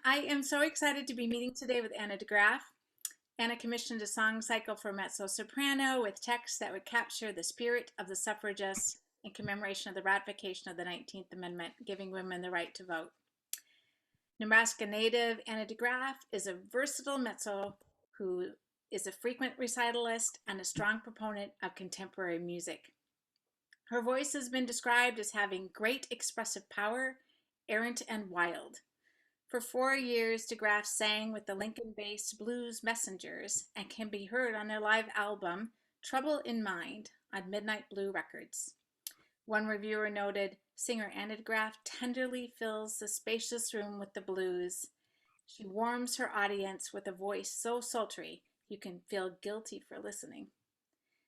I am so excited to be meeting today with Anna DeGraff. Anna commissioned a song cycle for mezzo-soprano with texts that would capture the spirit of the suffragists in commemoration of the ratification of the 19th Amendment, giving women the right to vote. Nebraska native Anna DeGraff is a versatile mezzo who is a frequent recitalist and a strong proponent of contemporary music. Her voice has been described as having great expressive power, errant and wild. For 4 years, DeGraff sang with the Lincoln-based Blues Messengers and can be heard on their live album, Trouble in Mind, on Midnight Blue Records. One reviewer noted, singer Anna DeGraff tenderly fills the spacious room with the blues. She warms her audience with a voice so sultry, you can feel guilty for listening.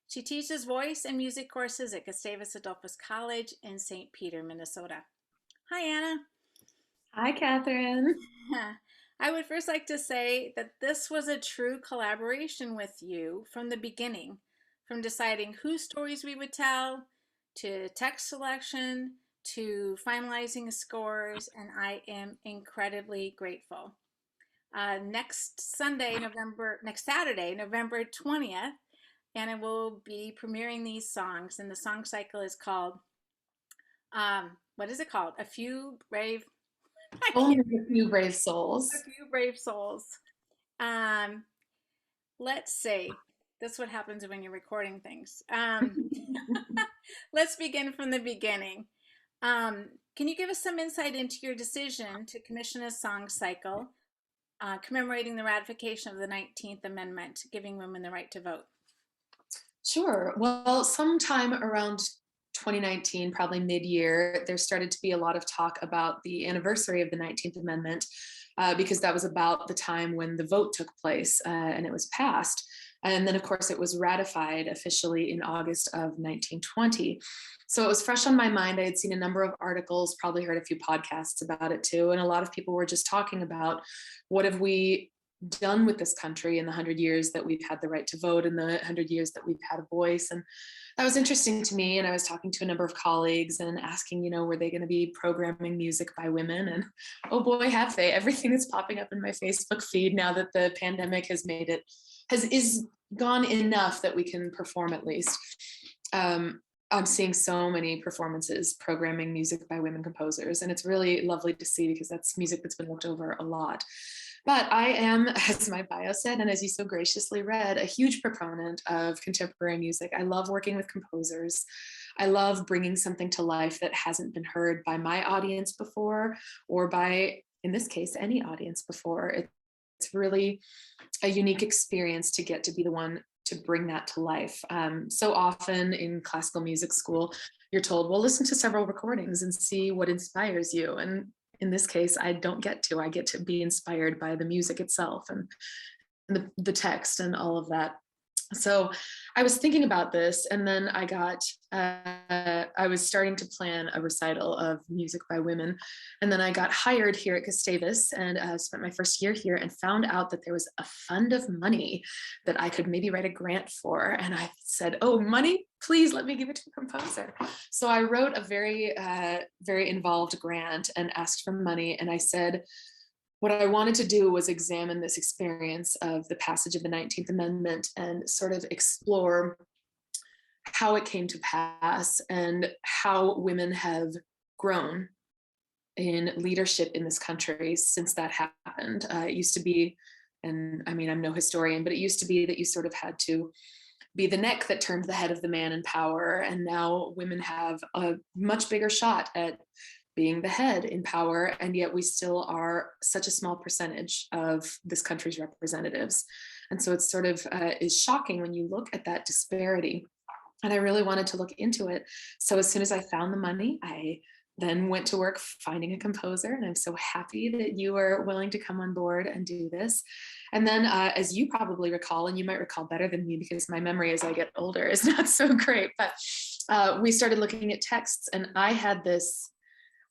She teaches voice and music courses at Gustavus Adolphus College in St. Peter, Minnesota. Hi, Anna. Hi, Catherine. I would first like to say that this was a true collaboration with you from the beginning, from deciding whose stories we would tell, to text selection, to finalizing scores, and I am incredibly grateful. Next Saturday, November 20th, Anna will be premiering these songs, and the song cycle is called, what is it called? A Few Brave Only a few brave A souls. Few Brave Souls. Um, let's see. That's what happens when you're recording things. Let's begin from the beginning. Can you give us some insight into your decision to commission a song cycle commemorating the ratification of the 19th Amendment, giving women the right to vote? Sure. Well, sometime around 2019, probably mid-year, there started to be a lot of talk about the anniversary of the 19th Amendment because that was about the time when the vote took place and it was passed. And then, of course, it was ratified officially in August of 1920. So it was fresh on my mind. I had seen a number of articles, probably heard a few podcasts about it too. And a lot of people were just talking about what have we done with this country in the 100 years that we've had the right to vote, in the 100 years that we've had a voice. And that was interesting to me. And I was talking to a number of colleagues and asking, were they going to be programming music by women? And oh boy, have they. Everything that's popping up in my Facebook feed now that the pandemic has made it, is gone enough that we can perform at least. I'm seeing so many performances programming music by women composers, and it's really lovely to see because that's music that's been looked over a lot. But I am, as my bio said, and as you so graciously read, a huge proponent of contemporary music. I love working with composers. I love bringing something to life that hasn't been heard by my audience before, or by, in this case, any audience before. It's really a unique experience to get to be the one to bring that to life. So often in classical music school, you're told, well, listen to several recordings and see what inspires you. And in this case, I don't get to. I get to be inspired by the music itself and the text and all of that. So I was thinking about this, and then I was starting to plan a recital of music by women. And then I got hired here at Gustavus and spent my first year here and found out that there was a fund of money that I could maybe write a grant for. And I said, oh, money, please let me give it to a composer. So I wrote a very, very involved grant and asked for money. And I said, what I wanted to do was examine this experience of the passage of the 19th Amendment and sort of explore how it came to pass and how women have grown in leadership in this country since that happened. It used to be, and I mean, I'm no historian, but it used to be that you sort of had to be the neck that turned the head of the man in power. And now women have a much bigger shot at being the head in power, and yet we still are such a small percentage of this country's representatives. And so it's sort of is shocking when you look at that disparity. And I really wanted to look into it. So as soon as I found the money, I then went to work finding a composer, and I'm so happy that you were willing to come on board and do this. And then as you probably recall, and you might recall better than me because my memory as I get older is not so great, but we started looking at texts, and I had this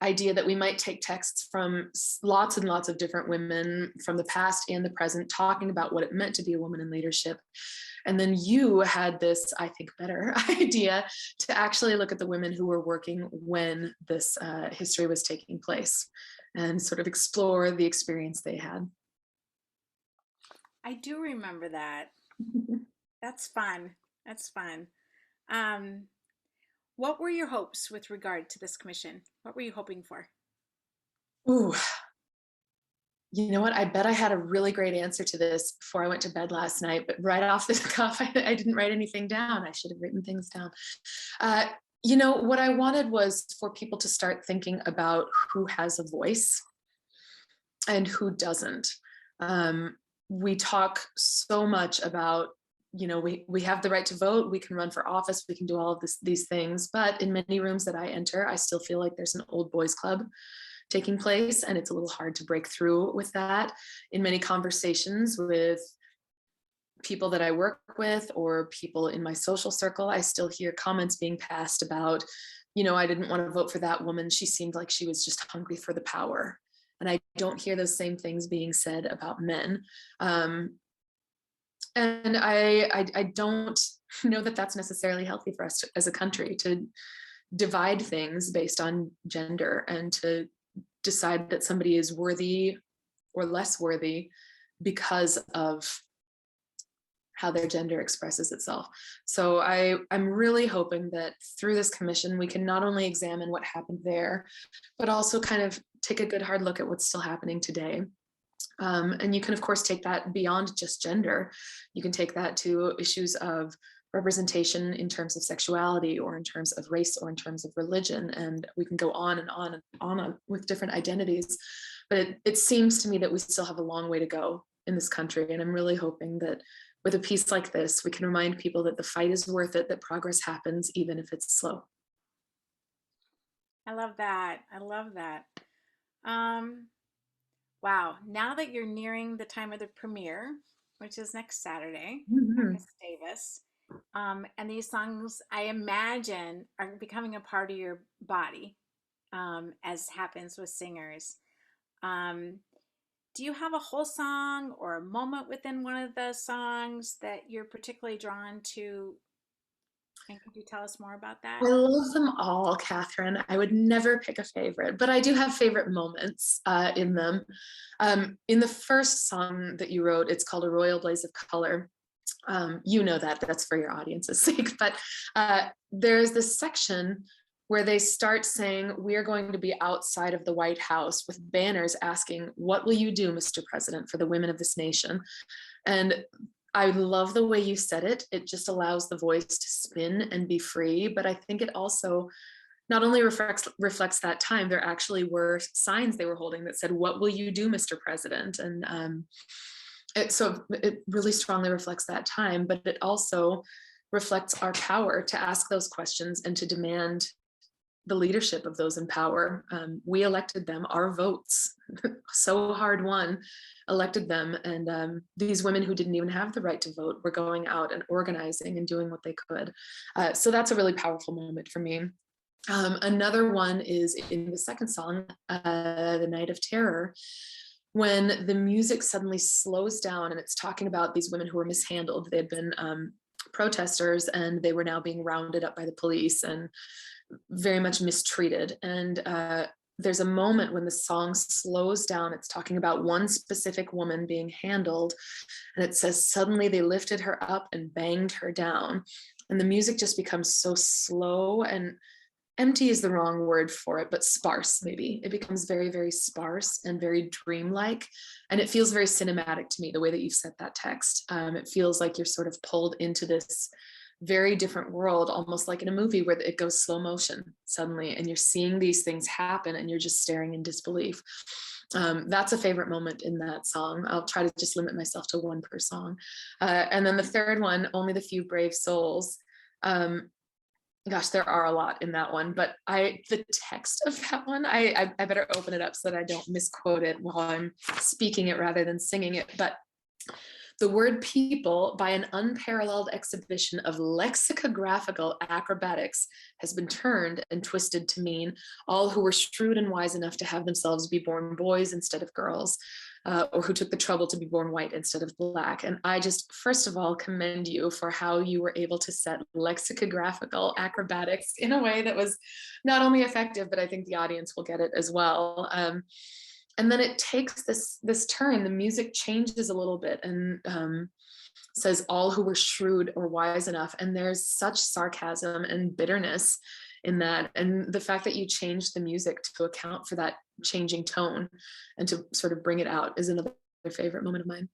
idea that we might take texts from lots and lots of different women from the past and the present, talking about what it meant to be a woman in leadership, And then you had this, I think, better idea to actually look at the women who were working when this history was taking place and sort of explore the experience they had. I do remember that. That's fun. That's fun. Um, what were your hopes with regard to this commission? What were you hoping for? Ooh, you know what? I bet I had a really great answer to this before I went to bed last night, but right off the cuff, I didn't write anything down. I should have written things down. Uh, what I wanted was for people to start thinking about who has a voice and who doesn't. We talk so much about, we have the right to vote, we can run for office, we can do all of these things, but in many rooms that I enter, I still feel like there's an old boys club taking place, and it's a little hard to break through with that. In many conversations with people that I work with or people in my social circle, I still hear comments being passed about, I didn't want to vote for that woman. She seemed like she was just hungry for the power. And I don't hear those same things being said about men. And I don't know that that's necessarily healthy for us as a country to divide things based on gender and to decide that somebody is worthy or less worthy because of how their gender expresses itself. So I'm really hoping that through this commission, we can not only examine what happened there, but also kind of take a good hard look at what's still happening today. And you can, of course, take that beyond just gender. You can take that to issues of representation in terms of sexuality or in terms of race or in terms of religion. And we can go on and on and on with different identities. But it seems to me that we still have a long way to go in this country. And I'm really hoping that with a piece like this, we can remind people that the fight is worth it, that progress happens, even if it's slow. I love that. I love that. Um, wow. Now that you're nearing the time of the premiere, which is next Saturday at Mhm. Gustavus, and these songs, I imagine, are becoming a part of your body, as happens with singers. Um, do you have a whole song or a moment within one of the songs that you're particularly drawn to? And could you tell us more about that? I love them all, Catherine. I would never pick a favorite, but I do have favorite moments in them. In the first song that you wrote, it's called A Royal Blaze of Color. You know that's for your audience's sake, but there's this section where they start saying, we're going to be outside of the White House with banners asking, what will you do, Mr. President, for the women of this nation? And I love the way you said it. It just allows the voice to spin and be free. But I think it also not only reflects that time, there actually were signs they were holding that said, what will you do, Mr. President? And so it really strongly reflects that time, but it also reflects our power to ask those questions and to demand the leadership of those in power. We elected them, our votes, so hard won, elected them. And these women who didn't even have the right to vote were going out and organizing and doing what they could. So that's a really powerful moment for me. Another one is in the second song, The Night of Terror, when the music suddenly slows down and it's talking about these women who were mishandled. They had been protesters and they were now being rounded up by the police and very much mistreated. And there's a moment when the song slows down. It's talking about one specific woman being handled. And it says, suddenly they lifted her up and banged her down. And the music just becomes so slow, and empty is the wrong word for it, but sparse maybe. It becomes very, very sparse and very dreamlike. And it feels very cinematic to me, the way that you've set that text. It feels like you're sort of pulled into this very different world, almost like in a movie where it goes slow motion suddenly, and you're seeing these things happen and you're just staring in disbelief. That's a favorite moment in that song. I'll try to just limit myself to one per song. And then the third one, Only the Few Brave Souls. Gosh, there are a lot in that one, but the text of that one, I better open it up so that I don't misquote it while I'm speaking it rather than singing it. But The word people, by an unparalleled exhibition of lexicographical acrobatics, has been turned and twisted to mean all who were shrewd and wise enough to have themselves be born boys instead of girls, or who took the trouble to be born white instead of black. And I just, first of all, commend you for how you were able to set lexicographical acrobatics in a way that was not only effective, but I think the audience will get it as well. And then it takes this turn. The music changes a little bit and says all who were shrewd or wise enough. And there's such sarcasm and bitterness in that. And the fact that you change the music to account for that changing tone and to sort of bring it out is another favorite moment of mine.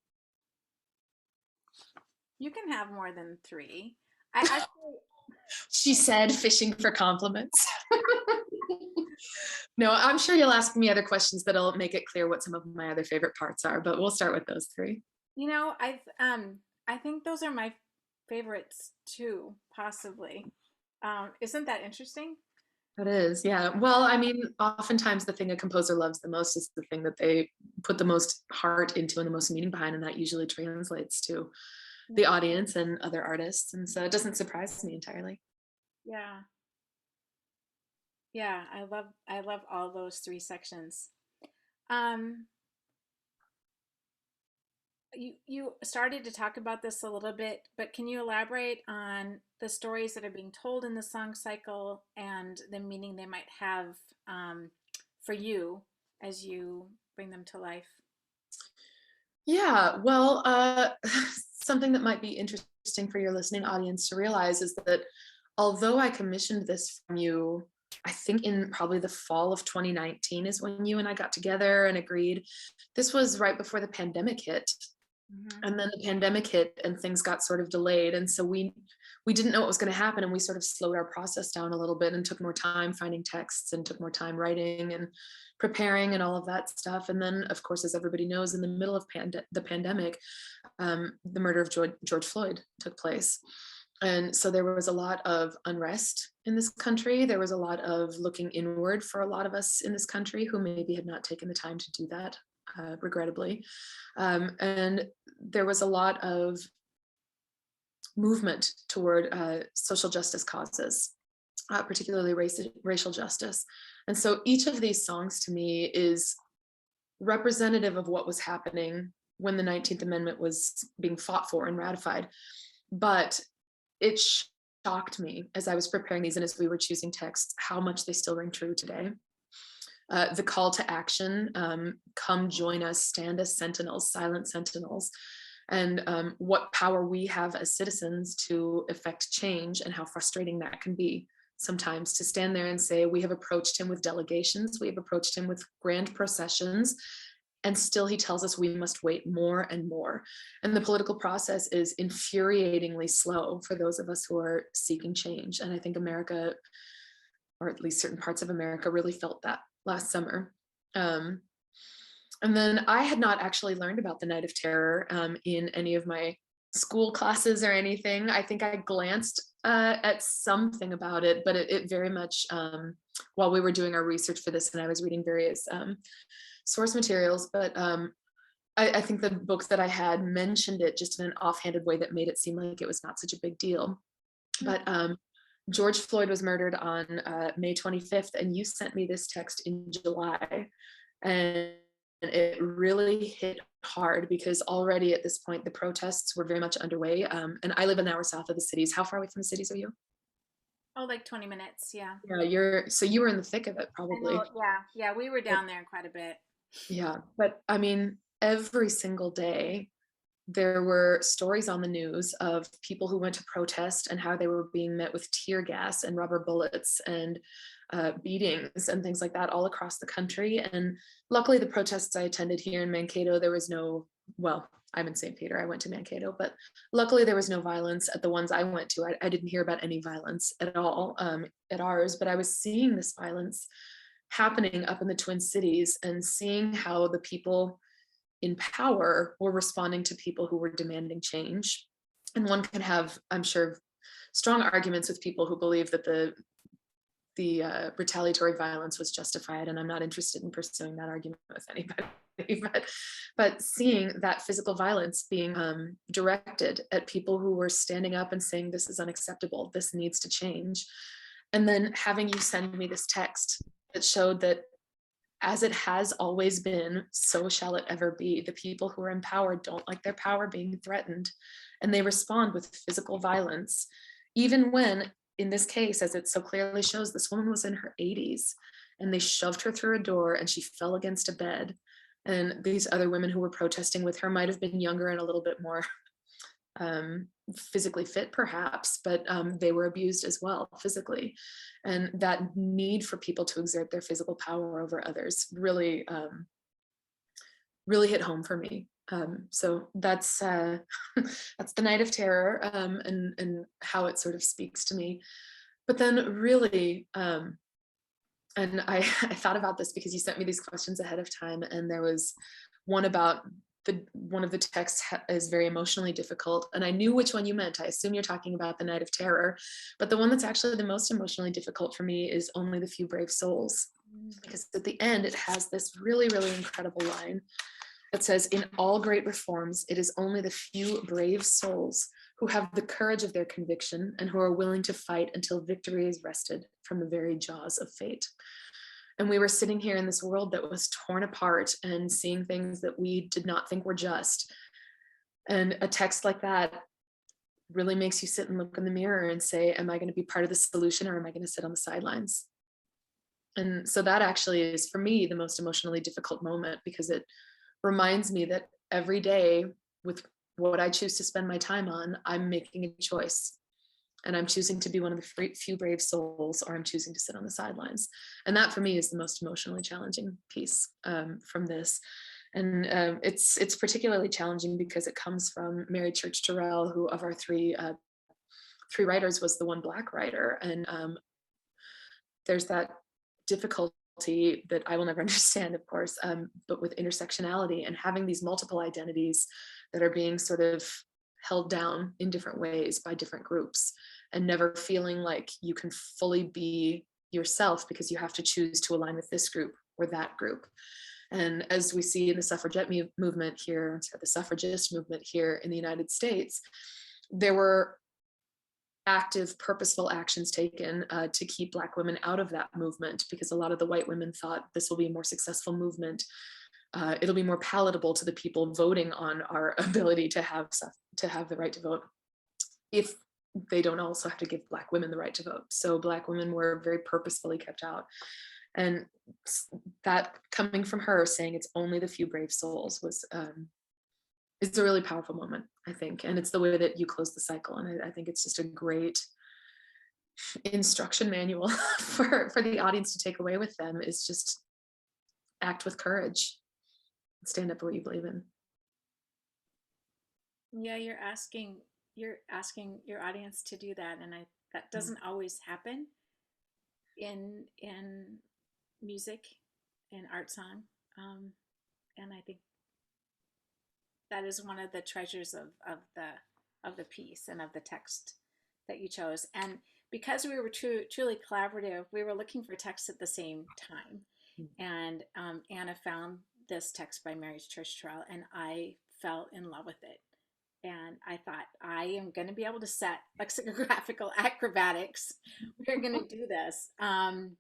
You can have more than three. I actually, She said, fishing for compliments. No, I'm sure you'll ask me other questions that'll make it clear what some of my other favorite parts are, but we'll start with those three. I think those are my favorites too, possibly. Isn't that interesting? That is, yeah. Well, I mean, oftentimes the thing a composer loves the most is the thing that they put the most heart into and the most meaning behind, and that usually translates to the audience and other artists. And so it doesn't surprise me entirely. Yeah. Yeah, I love all those three sections. Um, you started to talk about this a little bit, but can you elaborate on the stories that are being told in the song cycle and the meaning they might have for you as you bring them to life? Yeah, well, something that might be interesting for your listening audience to realize is that although I commissioned this from you, I think in probably the fall of 2019 is when you and I got together and agreed. This was right before the pandemic hit. Hmm. And then the pandemic hit and things got sort of delayed. And so we didn't know what was going to happen. And we sort of slowed our process down a little bit and took more time finding texts and took more time writing and preparing and all of that stuff. And then, of course, as everybody knows, in the middle of the pandemic, the murder of George Floyd took place. And so there was a lot of unrest in this country. There was a lot of looking inward for a lot of us in this country who maybe had not taken the time to do that, regrettably. And there was a lot of movement toward social justice causes, particularly racial justice. And so each of these songs to me is representative of what was happening when the 19th Amendment was being fought for and ratified. But it shocked me as I was preparing these and as we were choosing texts, how much they still ring true today. The call to action, come join us, stand as sentinels, silent sentinels, and what power we have as citizens to effect change and how frustrating that can be sometimes to stand there and say, we have approached him with delegations, we have approached him with grand processions, and still he tells us we must wait more and more. And the political process is infuriatingly slow for those of us who are seeking change. And I think America, or at least certain parts of America, really felt that last summer. And then I had not actually learned about the Night of Terror in any of my school classes or anything. I think I glanced at something about it, but it very much, while we were doing our research for this and I was reading various source materials, but I think the books that I had mentioned it just in an offhanded way that made it seem like it was not such a big deal. But George Floyd was murdered on May 25th, and you sent me this text in July. And it really hit hard because already at this point, the protests were very much underway. And I live an hour south of the cities. How far away from the cities are you? Oh, like 20 minutes. Yeah. Yeah, so you were in the thick of it, I probably. know. Yeah. Yeah. We were down there quite a bit. Yeah, but I mean, every single day, there were stories on the news of people who went to protest and how they were being met with tear gas and rubber bullets and beatings and things like that all across the country. And luckily, the protests I attended here in Mankato, there was no, well, I'm in St. Peter, I went to Mankato, but luckily there was no violence at the ones I went to. I didn't hear about any violence at all at ours, but I was seeing this violence happening up in the Twin Cities and seeing how the people in power were responding to people who were demanding change. And one can have, I'm sure, strong arguments with people who believe that the retaliatory violence was justified, and I'm not interested in pursuing that argument with anybody. But seeing that physical violence being directed at people who were standing up and saying, this is unacceptable, this needs to change. And then having you send me this text that showed that as it has always been, so shall it ever be. The people who are in power don't like their power being threatened, and they respond with physical violence, even when, in this case, as it so clearly shows, this woman was in her 80s, and they shoved her through a door and she fell against a bed. And these other women who were protesting with her might have been younger and a little bit more physically fit, perhaps, but they were abused as well physically. And that need for people to exert their physical power over others really, really hit home for me. So that's that's the Night of Terror, and how it sort of speaks to me. But then really, and I thought about this because you sent me these questions ahead of time, and there was one about one of the texts is very emotionally difficult, and I knew which one you meant. I assume you're talking about the Night of Terror, but the one that's actually the most emotionally difficult for me is Only the Few Brave Souls, because at the end it has this really, really incredible line that says, in all great reforms, it is only the few brave souls who have the courage of their conviction and who are willing to fight until victory is wrested from the very jaws of fate. And we were sitting here in this world that was torn apart and seeing things that we did not think were just. And a text like that really makes you sit and look in the mirror and say, am I going to be part of the solution, or am I going to sit on the sidelines? And so that actually is, for me, the most emotionally difficult moment, because it reminds me that every day, with what I choose to spend my time on, I'm making a choice. And I'm choosing to be one of the few brave souls, or I'm choosing to sit on the sidelines. And that for me is the most emotionally challenging piece from this. And it's particularly challenging because it comes from Mary Church Terrell, who of our three writers was the one Black writer. And there's that difficulty that I will never understand, of course, but with intersectionality and having these multiple identities that are being sort of held down in different ways by different groups, and never feeling like you can fully be yourself because you have to choose to align with this group or that group. And as we see in the suffragette movement here, the suffragist movement here in the United States, there were active, purposeful actions taken to keep Black women out of that movement, because a lot of the white women thought this will be a more successful movement. It'll be more palatable to the people voting on our ability to have the right to vote, if they don't also have to give Black women the right to vote. So Black women were very purposefully kept out. And that coming from her saying it's only the few brave souls was it's a really powerful moment, I think. And it's the way that you close the cycle. And I think it's just a great instruction manual for the audience to take away with them, is just act with courage, stand up for what you believe in. Yeah, you're asking your audience to do that, and that doesn't always happen in music and art song, and I think that is one of the treasures of the piece and of the text that you chose. And because we were truly collaborative, we were looking for texts at the same time, and Anna found this text by Mary Church Terrell, and I fell in love with it. And I thought, I am going to be able to set lexicographical acrobatics. We're going to do this. And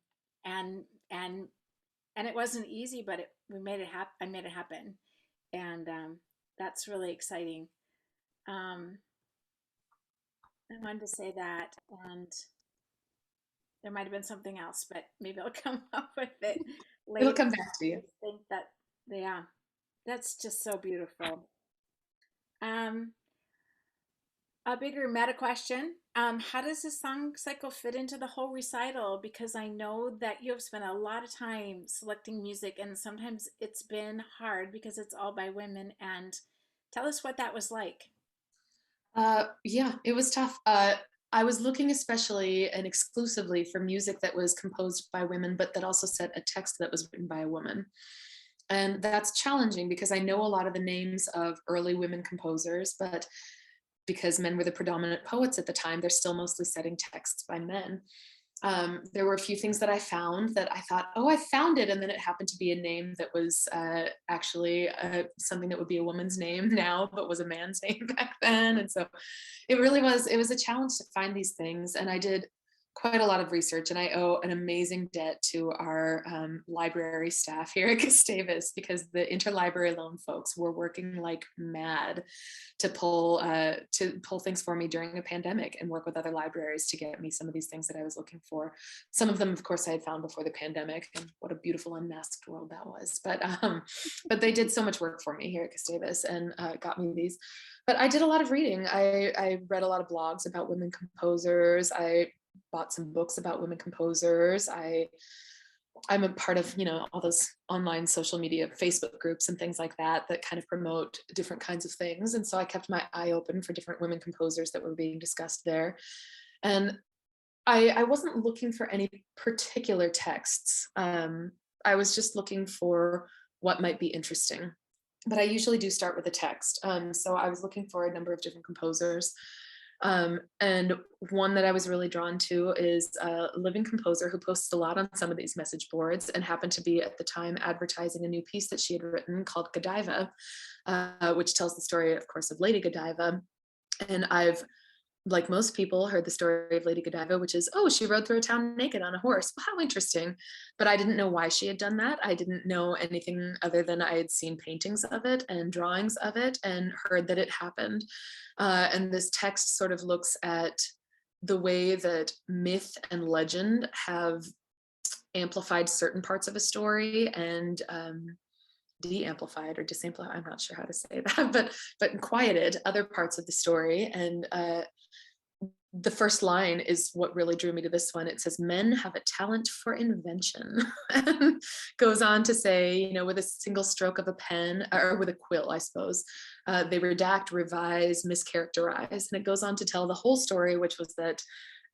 it wasn't easy, but we made it happen. I made it happen. And that's really exciting. I wanted to say that, and there might have been something else, but maybe I'll come up with it later. It'll come back to you. I think that, yeah, that's just so beautiful. A bigger meta question. How does this song cycle fit into the whole recital? Because I know that you have spent a lot of time selecting music, and sometimes it's been hard because it's all by women. And tell us what that was like. Yeah, it was tough. I was looking especially and exclusively for music that was composed by women, but that also set a text that was written by a woman. And that's challenging because I know a lot of the names of early women composers, but because men were the predominant poets at the time, they're still mostly setting texts by men. There were a few things that I found that I thought, oh, I found it. And then it happened to be a name that was actually something that would be a woman's name now, but was a man's name back then. And so it was a challenge to find these things. And I did quite a lot of research, and I owe an amazing debt to our library staff here at Gustavus, because the interlibrary loan folks were working like mad to pull things for me during a pandemic and work with other libraries to get me some of these things that I was looking for. Some of them, of course, I had found before the pandemic, and what a beautiful unmasked world that was. But they did so much work for me here at Gustavus and got me these. But I did a lot of reading. I read a lot of blogs about women composers. I bought some books about women composers. I'm a part of, all those online social media, Facebook groups and things like that kind of promote different kinds of things. And so I kept my eye open for different women composers that were being discussed there. And I wasn't looking for any particular texts. I was just looking for what might be interesting. But I usually do start with a text. So I was looking for a number of different composers. And one that I was really drawn to is a living composer who posts a lot on some of these message boards, and happened to be at the time advertising a new piece that she had written called Godiva, which tells the story, of course, of Lady Godiva. And I've, like most people, heard the story of Lady Godiva, which is, oh, she rode through a town naked on a horse. Well, how interesting. But I didn't know why she had done that. I didn't know anything other than I had seen paintings of it and drawings of it and heard that it happened. And this text sort of looks at the way that myth and legend have amplified certain parts of a story and de-amplified or disamplified, I'm not sure how to say that, but quieted other parts of the story. And the first line is what really drew me to this one. It says, men have a talent for invention. And goes on to say, with a single stroke of a pen, or with a quill, I suppose, they redact, revise, mischaracterize. And it goes on to tell the whole story, which was that,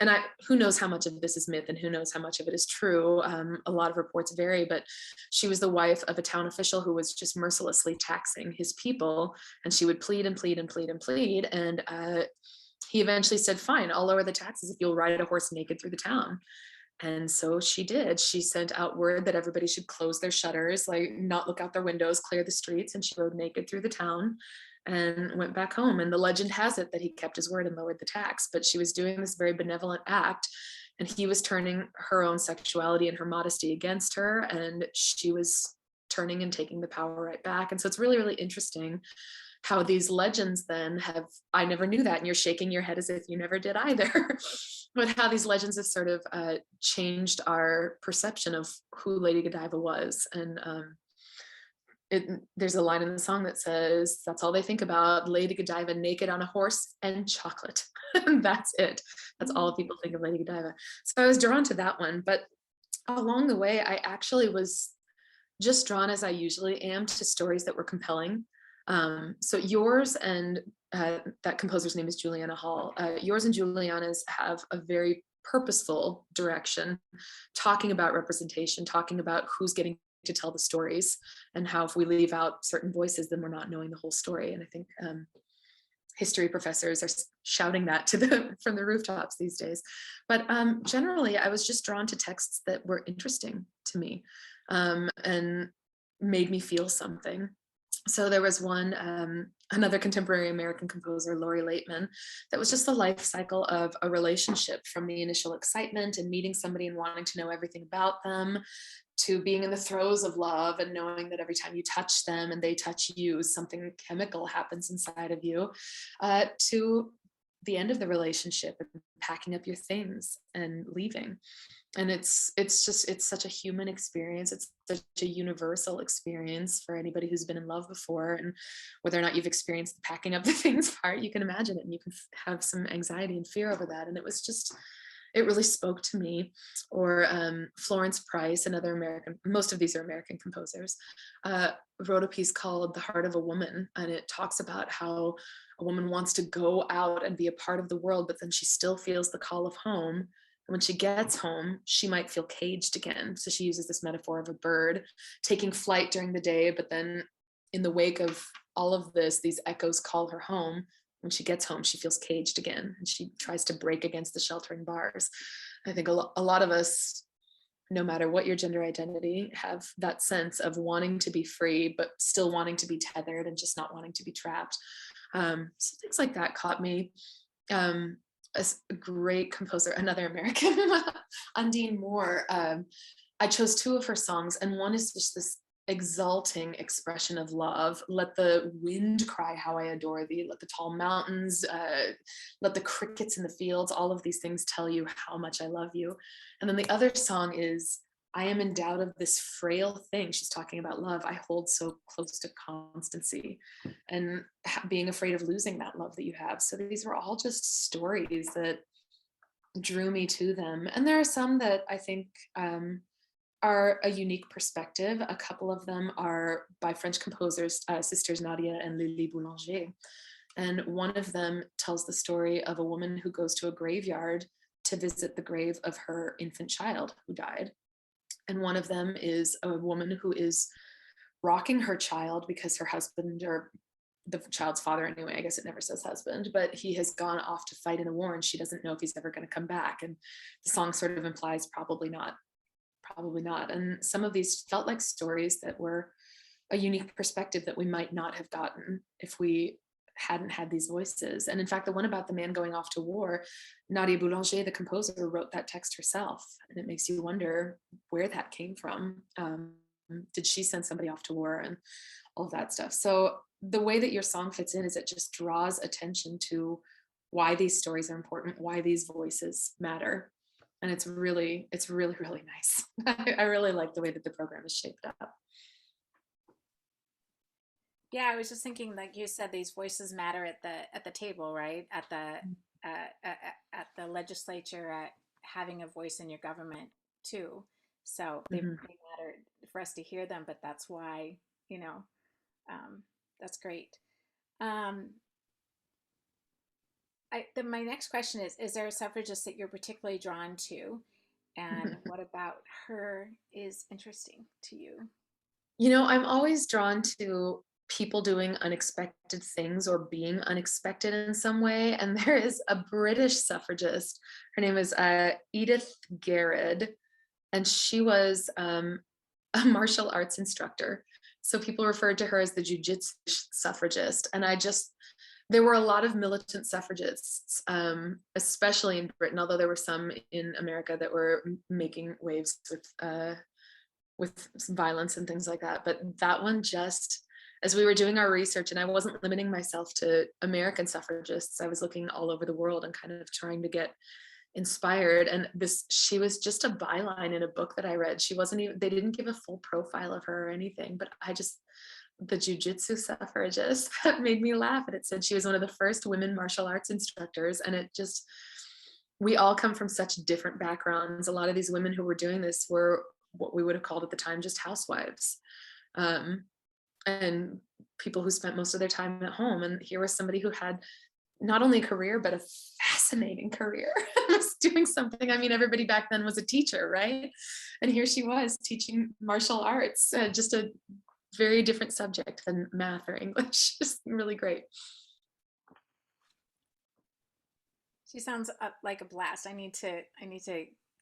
and who knows how much of this is myth and who knows how much of it is true. A lot of reports vary, but she was the wife of a town official who was just mercilessly taxing his people. And she would plead and plead and plead and plead. And he eventually said, fine, I'll lower the taxes if you'll ride a horse naked through the town. And so she did. She sent out word that everybody should close their shutters, like not look out their windows, clear the streets. And she rode naked through the town and went back home. And the legend has it that he kept his word and lowered the tax, but she was doing this very benevolent act, and he was turning her own sexuality and her modesty against her. And she was turning and taking the power right back. And so it's really, really interesting how these legends then have, I never knew that, and you're shaking your head as if you never did either, but how these legends have sort of changed our perception of who Lady Godiva was. And there's a line in the song that says, that's all they think about, Lady Godiva naked on a horse and chocolate. And that's it. That's all people think of Lady Godiva. So I was drawn to that one, but along the way, I actually was just drawn, as I usually am, to stories that were compelling. So yours and that composer's name is Juliana Hall. Yours and Juliana's have a very purposeful direction, talking about representation, talking about who's getting to tell the stories, and how if we leave out certain voices, then we're not knowing the whole story. And I think history professors are shouting that from the rooftops these days. But generally, I was just drawn to texts that were interesting to me and made me feel something. So there was one, another contemporary American composer, Laurie Laitman, that was just the life cycle of a relationship, from the initial excitement and meeting somebody and wanting to know everything about them, to being in the throes of love and knowing that every time you touch them and they touch you, something chemical happens inside of you, to the end of the relationship and packing up your things and leaving. And it's such a human experience. It's such a universal experience for anybody who's been in love before. And whether or not you've experienced the packing up the things part, you can imagine it, and you can have some anxiety and fear over that. And it really spoke to me. Or Florence Price, another American, most of these are American composers, wrote a piece called The Heart of a Woman. And it talks about how a woman wants to go out and be a part of the world, but then she still feels the call of home. And when she gets home, she might feel caged again. So she uses this metaphor of a bird taking flight during the day, but then in the wake of all of this, these echoes call her home. When she gets home, she feels caged again, and she tries to break against the sheltering bars. I think a lot of us, no matter what your gender identity, have that sense of wanting to be free, but still wanting to be tethered and just not wanting to be trapped. So things like that caught me. Um, a great composer, another American, Undine Moore. I chose two of her songs, and one is just this exalting expression of love. Let the wind cry how I adore thee, let the tall mountains, let the crickets in the fields, all of these things tell you how much I love you. And then the other song is I am endowed of this frail thing. She's talking about love. I hold so close to constancy and being afraid of losing that love that you have. So these were all just stories that drew me to them. And there are some that I think are a unique perspective. A couple of them are by French composers, sisters Nadia and Lily Boulanger. And one of them tells the story of a woman who goes to a graveyard to visit the grave of her infant child who died. And one of them is a woman who is rocking her child because her husband, or the child's father anyway, I guess it never says husband, but he has gone off to fight in a war and she doesn't know if he's ever going to come back. And the song sort of implies probably not, probably not. And some of these felt like stories that were a unique perspective that we might not have gotten if we hadn't had these voices. And in fact, the one about the man going off to war, Nadia Boulanger, the composer, wrote that text herself. And it makes you wonder where that came from. Did she send somebody off to war and all of that stuff? So the way that your song fits in is it just draws attention to why these stories are important, why these voices matter. And it's really, really nice. I really like the way that the program is shaped up. Yeah, I was just thinking, like you said, these voices matter at the table, right? At the legislature, at having a voice in your government too. So they Mhm. matter for us to hear them, but that's why, you know, that's great. Um, my next question is there a suffragist that you're particularly drawn to? And what about her is interesting to you? You know, I'm always drawn to people doing unexpected things or being unexpected in some way. And there is a British suffragist. Her name is Edith Garrett, and she was a martial arts instructor. So people referred to her as the jujitsu suffragist. And there were a lot of militant suffragists, especially in Britain, although there were some in America that were making waves with some violence and things like that. But that one just, as we were doing our research, and I wasn't limiting myself to American suffragists, I was looking all over the world and kind of trying to get inspired. And she was just a byline in a book that I read. She wasn't even, they didn't give a full profile of her or anything, but the jujitsu suffragist, that made me laugh. And it said she was one of the first women martial arts instructors. And it just, we all come from such different backgrounds. A lot of these women who were doing this were what we would have called at the time just housewives, and people who spent most of their time at home. And here was somebody who had not only a career, but a fascinating career. Was doing something. I mean, everybody back then was a teacher, right? And here she was teaching martial arts, just a very different subject than math or English. Just really great. She sounds like a blast. I need to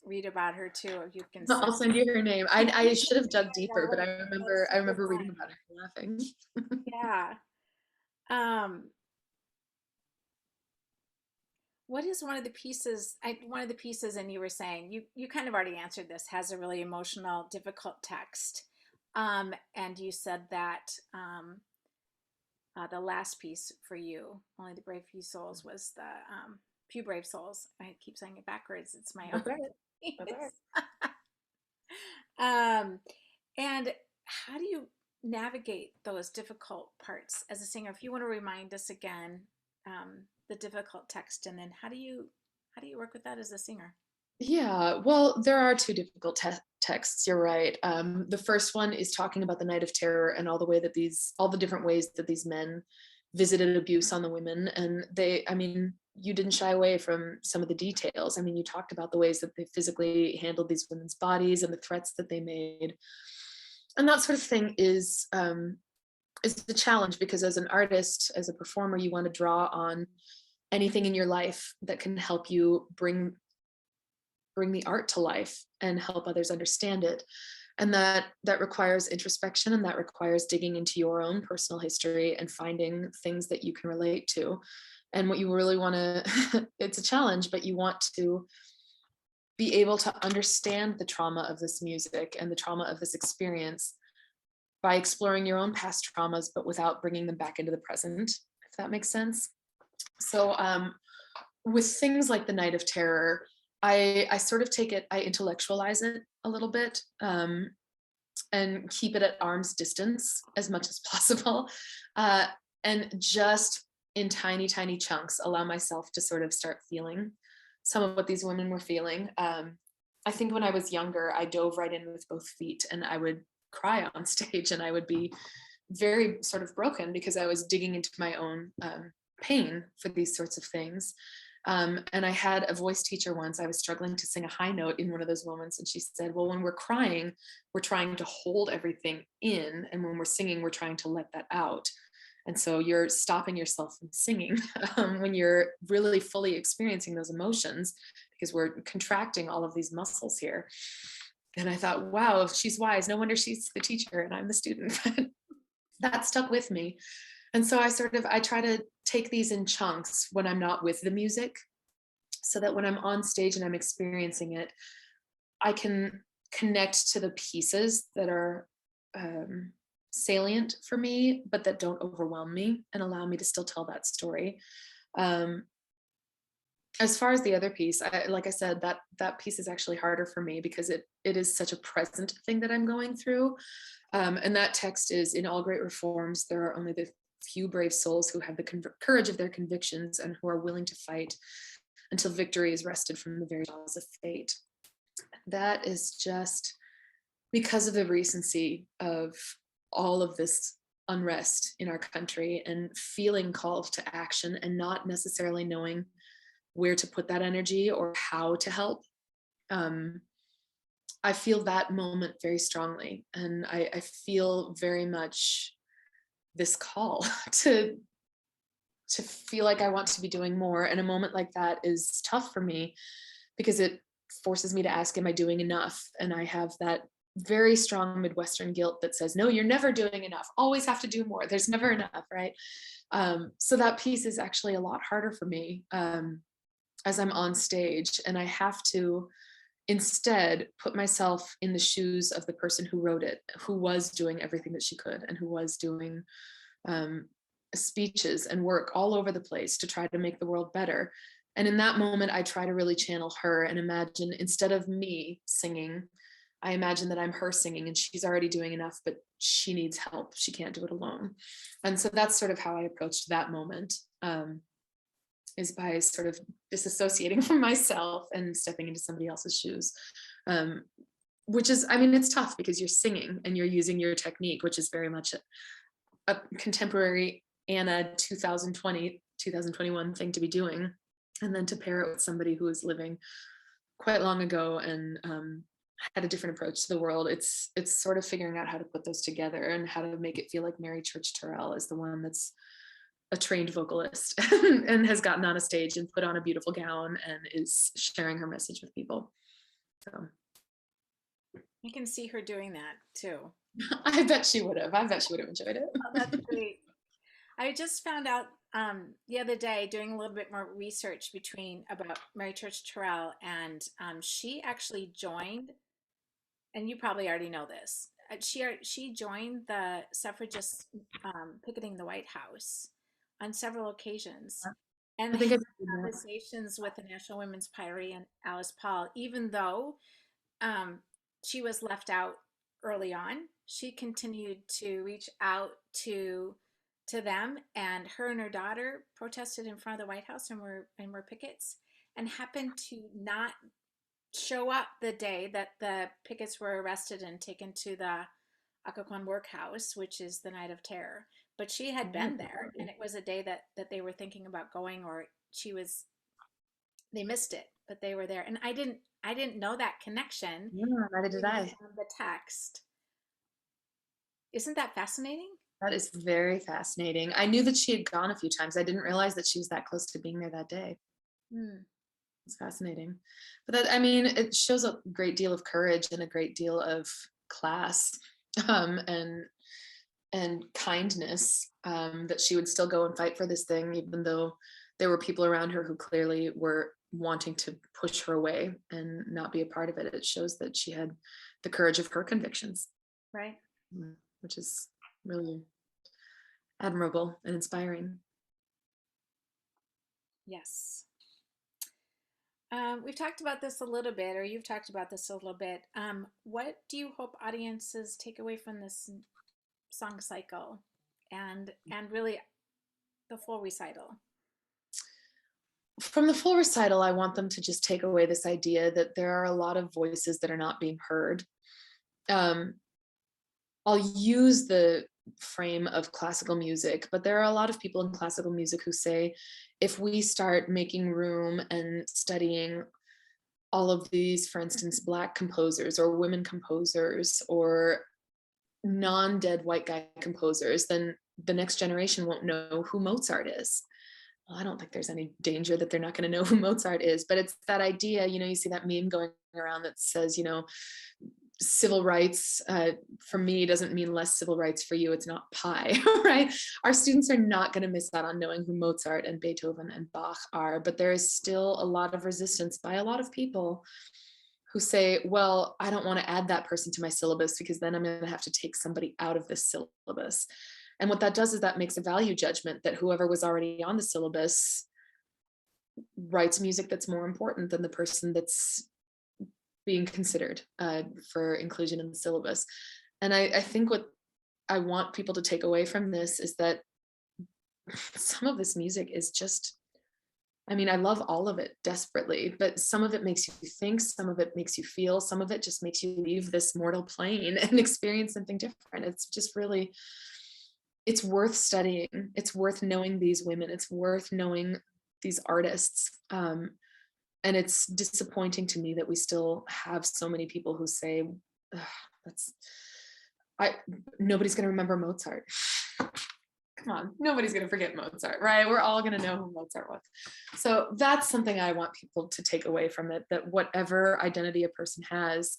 read about her too. If you can I'll send send you her name. I should have dug that deeper, but link. That's I super remember reading fun. about her and laughing. Yeah. Um, what is one of the pieces? One of the pieces, and you were saying you kind of already answered this. Has a really emotional, difficult text, and you said that the last piece for you, "Only the Brave Few Souls," was the "Few Brave Souls." I keep saying it backwards. It's my own. That's all right. That's all right. um, and how do you navigate those difficult parts as a singer? If you want to remind us again, the difficult text, and then how do you work with that as a singer? Yeah, well, there are two difficult texts. You're right. The first one is talking about the Night of Terror and all the different ways that these men visited abuse on the women. And I mean, you didn't shy away from some of the details. I mean, you talked about the ways that they physically handled these women's bodies and the threats that they made. And that sort of thing is the challenge, because as an artist, as a performer, you want to draw on anything in your life that can help you bring bring the art to life and help others understand it. And that requires introspection, and that requires digging into your own personal history and finding things that you can relate to. And what you really want to it's a challenge, but you want to be able to understand the trauma of this music and the trauma of this experience by exploring your own past traumas, but without bringing them back into the present, if that makes sense. So with things like the Night of Terror, I sort of take it, I intellectualize it a little bit, and keep it at arm's distance as much as possible. Uh, and just in tiny, tiny chunks, allow myself to sort of start feeling some of what these women were feeling. I think when I was younger, I dove right in with both feet, and I would cry on stage, and I would be very sort of broken because I was digging into my own pain for these sorts of things. And I had a voice teacher once. I was struggling to sing a high note in one of those moments, and she said, well, when we're crying, we're trying to hold everything in, and when we're singing, we're trying to let that out. And so you're stopping yourself from singing when you're really fully experiencing those emotions, because we're contracting all of these muscles here. And I thought, wow, she's wise. No wonder she's the teacher and I'm the student. That stuck with me. And so I try to take these in chunks when I'm not with the music, so that when I'm on stage and I'm experiencing it, I can connect to the pieces that are salient for me, but that don't overwhelm me and allow me to still tell that story. As far as the other piece, like I said, that piece is actually harder for me because it is such a present thing that I'm going through. And that text is, in all great reforms, there are only the few brave souls who have the courage of their convictions and who are willing to fight until victory is wrested from the very jaws of fate. That is just because of the recency of all of this unrest in our country and feeling called to action and not necessarily knowing where to put that energy or how to help. I feel that moment very strongly, and I feel very much this call to feel like I want to be doing more. And a moment like that is tough for me because it forces me to ask, am I doing enough? And I have that very strong Midwestern guilt that says, no, you're never doing enough. Always have to do more. There's never enough, right? So that piece is actually a lot harder for me as I'm on stage, and I have to instead put myself in the shoes of the person who wrote it, who was doing everything that she could and who was doing speeches and work all over the place to try to make the world better. And in that moment, I try to really channel her and imagine, instead of me singing, I imagine that I'm her singing and she's already doing enough, but she needs help. She can't do it alone. And so that's sort of how I approached that moment, is by sort of disassociating from myself and stepping into somebody else's shoes. Which is, I mean, it's tough because you're singing and you're using your technique, which is very much a contemporary Anna 2020, 2021 thing to be doing. And then to pair it with somebody who is living quite long ago and had a different approach to the world. It's sort of figuring out how to put those together and how to make it feel like Mary Church Terrell is the one that's a trained vocalist and has gotten on a stage and put on a beautiful gown and is sharing her message with people. So You can see her doing that too. I bet she would have. I bet she would have enjoyed it. Oh, that's great. I just found out the other day, doing a little bit more research about Mary Church Terrell, and she actually joined, and you probably already know this. She joined the suffragists picketing the White House on several occasions, and I think had I've seen that. conversations with the National Women's Party and Alice Paul, even though she was left out early on. She continued to reach out to them, and her and her daughter protested in front of the White House and were pickets, and happened to not show up the day that the pickets were arrested and taken to the Occoquan Workhouse, which is the Night of Terror. But she had been there, and it was a day that they were thinking about going, or they missed it, but they were there, and I didn't know that connection. Yeah, neither did I. The text. Isn't that fascinating? That is very fascinating. I knew that she had gone a few times. I didn't realize that she was that close to being there that day. Hmm. It's fascinating. But that, I mean, it shows a great deal of courage and a great deal of class, um, and and kindness, that she would still go and fight for this thing, even though there were people around her who clearly were wanting to push her away and not be a part of it. It shows that she had the courage of her convictions, Right. which is really admirable and inspiring. Yes. We've talked about this a little bit, or you've talked about this a little bit. What do you hope audiences take away from this song cycle, and really the full recital? From the full recital, I want them to just take away this idea that there are a lot of voices that are not being heard. Um, I'll use the frame of classical music, but there are a lot of people in classical music who say if we start making room and studying all of these, for instance, Black composers or women composers or non-dead white guy composers, then the next generation won't know who Mozart is. Well, I don't think there's any danger that they're not going to know who Mozart is, but it's that idea, you see that meme going around that says, civil rights for me doesn't mean less civil rights for you. It's not pie, right? Our students are not going to miss out on knowing who Mozart and Beethoven and Bach are, but there is still a lot of resistance by a lot of people who say, well, I don't want to add that person to my syllabus because then I'm going to have to take somebody out of this syllabus. And what that does is that makes a value judgment that whoever was already on the syllabus writes music that's more important than the person that's being considered for inclusion in the syllabus. And I think what I want people to take away from this is that some of this music is just, I mean, I love all of it desperately, but some of it makes you think, some of it makes you feel, some of it just makes you leave this mortal plane and experience something different. It's just really, it's worth studying. It's worth knowing these women. It's worth knowing these artists. And it's disappointing to me that we still have so many people who say, that's, nobody's going to remember Mozart. Come on, nobody's going to forget Mozart, right? We're all going to know who Mozart was. So that's something I want people to take away from it, that whatever identity a person has,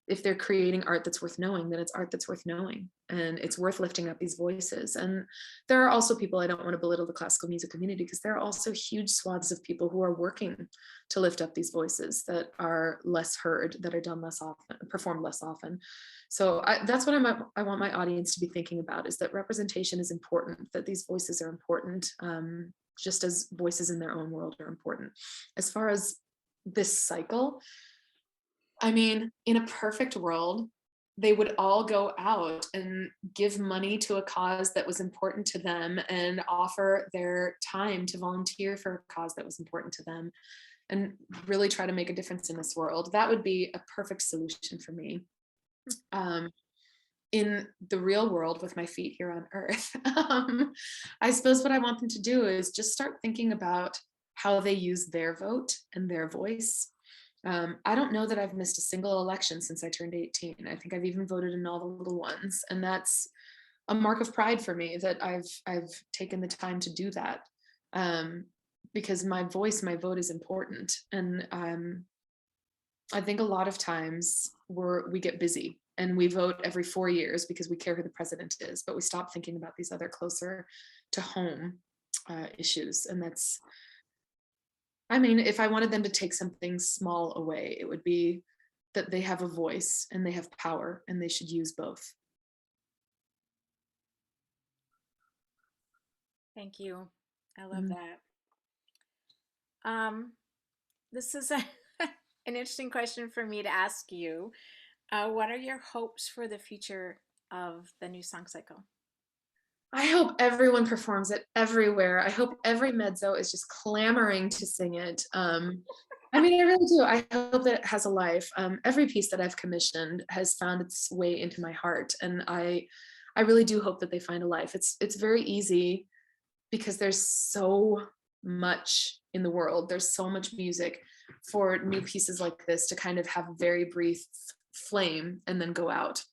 if they're creating art that's worth knowing, then it's art that's worth knowing, and it's worth lifting up these voices. And there are also people, I don't want to belittle the classical music community, because there are also huge swaths of people who are working to lift up these voices that are less heard, that are done less often, performed less often. So that's what I want my audience to be thinking about, is that representation is important, that these voices are important, just as voices in their own world are important. As far as this cycle, I mean, in a perfect world, they would all go out and give money to a cause that was important to them and offer their time to volunteer for a cause that was important to them and really try to make a difference in this world. That would be a perfect solution for me. In the real world, with my feet here on earth, I suppose what I want them to do is just start thinking about how they use their vote and their voice. I don't know that I've missed a single election since I turned 18. I think I've even voted in all the little ones, and that's a mark of pride for me, that I've taken the time to do that, because my voice, my vote is important. And I think a lot of times we get busy and we vote every 4 years because we care who the president is, but we stop thinking about these other closer to home issues. And that's, I mean, if I wanted them to take something small away, it would be that they have a voice and they have power, and they should use both. Thank you. I love that. This is an interesting question for me to ask you. What are your hopes for the future of the new song cycle? I hope everyone performs it everywhere. I hope every mezzo is just clamoring to sing it. I mean, I really do. I hope that it has a life. Every piece that I've commissioned has found its way into my heart, and I really do hope that they find a life. It's very easy because there's so much in the world. There's so much music for new pieces like this to kind of have a very brief flame and then go out.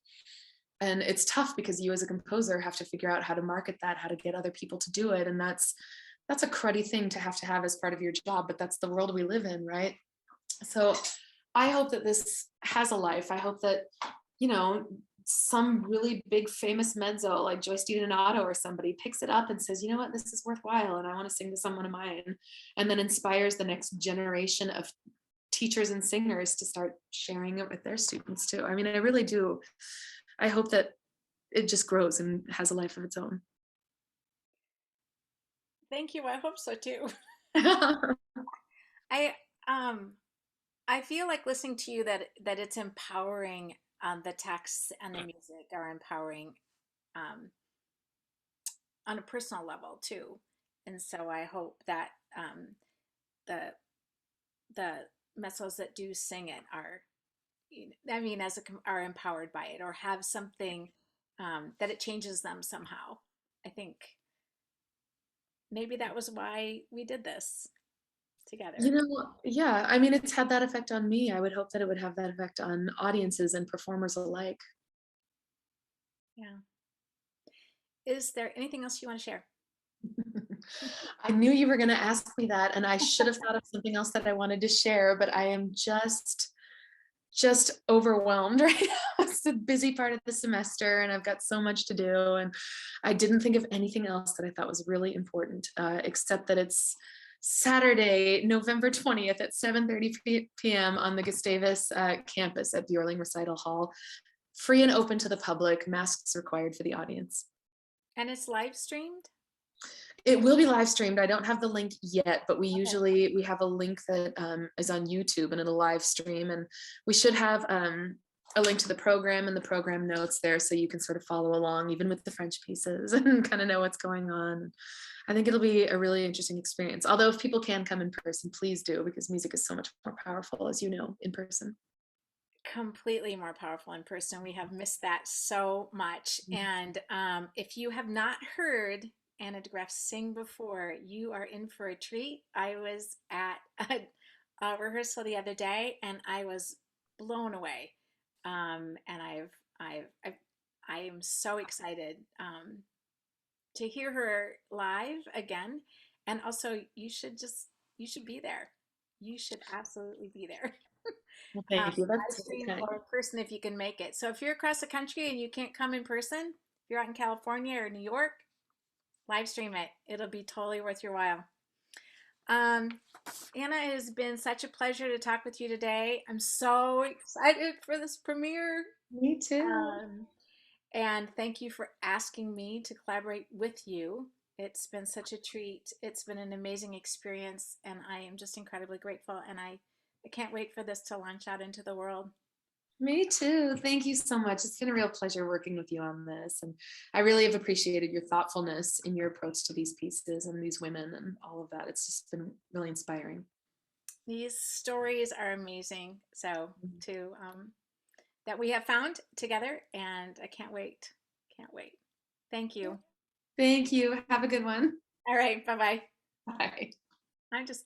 And it's tough because you as a composer have to figure out how to market that, how to get other people to do it. And that's that's a cruddy thing to have as part of your job, but that's the world we live in, right? So I hope that this has a life. I hope that, you know, some really big famous mezzo like Joyce DiDonato or somebody picks it up and says, you know what, this is worthwhile and I want to sing to someone of mine, and then inspires the next generation of teachers and singers to start sharing it with their students too. I mean, I really do. I hope that it just grows and has a life of its own. Thank you. I hope so too. I um I feel like listening to you that it's empowering. The texts and the music are empowering um, on a personal level too, and so I hope that the the mezzos that do sing it are, I mean, are empowered by it or have something that it changes them somehow. I think maybe that was why we did this You together. know, yeah, I mean, it's had that effect on me. I would hope that it would have that effect on audiences and performers alike. Yeah. Is there anything else you want to share? I knew you were going to ask me that, and I should have thought of something else that I wanted to share, but I am just overwhelmed right now. It's the busy part of the semester, and I've got so much to do, and I didn't think of anything else that I thought was really important, except that it's Saturday, November 20th at 7:30 p.m. on the Gustavus campus at Bjorling Recital Hall. Free and open to the public, masks required for the audience. And it's live streamed? It will be live streamed. I don't have the link yet, but Okay. we have a link that is on YouTube and it'll live stream, and we should have a link to the program and the program notes there, so you can sort of follow along, even with the French pieces, and kind of know what's going on. I think it'll be a really interesting experience. Although if people can come in person, please do, because music is so much more powerful, as you know, in person. Completely more powerful in person. We have missed that so much. And if you have not heard Anna DeGraff sing before, you are in for a treat. I was at a rehearsal the other day, and I was blown away. And I am so excited to hear her live again. And also, you should be there. You should absolutely be there. Well, thank you. Live That's very stream kind. or in person if you can make it. So if you're across the country and you can't come in person, if you're out in California or New York, live stream it. It'll be totally worth your while. Um, Anna, it has been such a pleasure to talk with you today. I'm so excited for this premiere. Me too. Um, and thank you for asking me to collaborate with you. It's been such a treat. It's been an amazing experience, and I am just incredibly grateful. And I can't wait for this to launch out into the world. Me too. Thank you so much. It's been a real pleasure working with you on this. And I really have appreciated your thoughtfulness in your approach to these pieces and these women and all of that. It's just been really inspiring. These stories are amazing. So to that we have found together, and I can't wait. Can't wait. Thank you. Thank you. Have a good one. All right. Bye bye. Bye. I'm just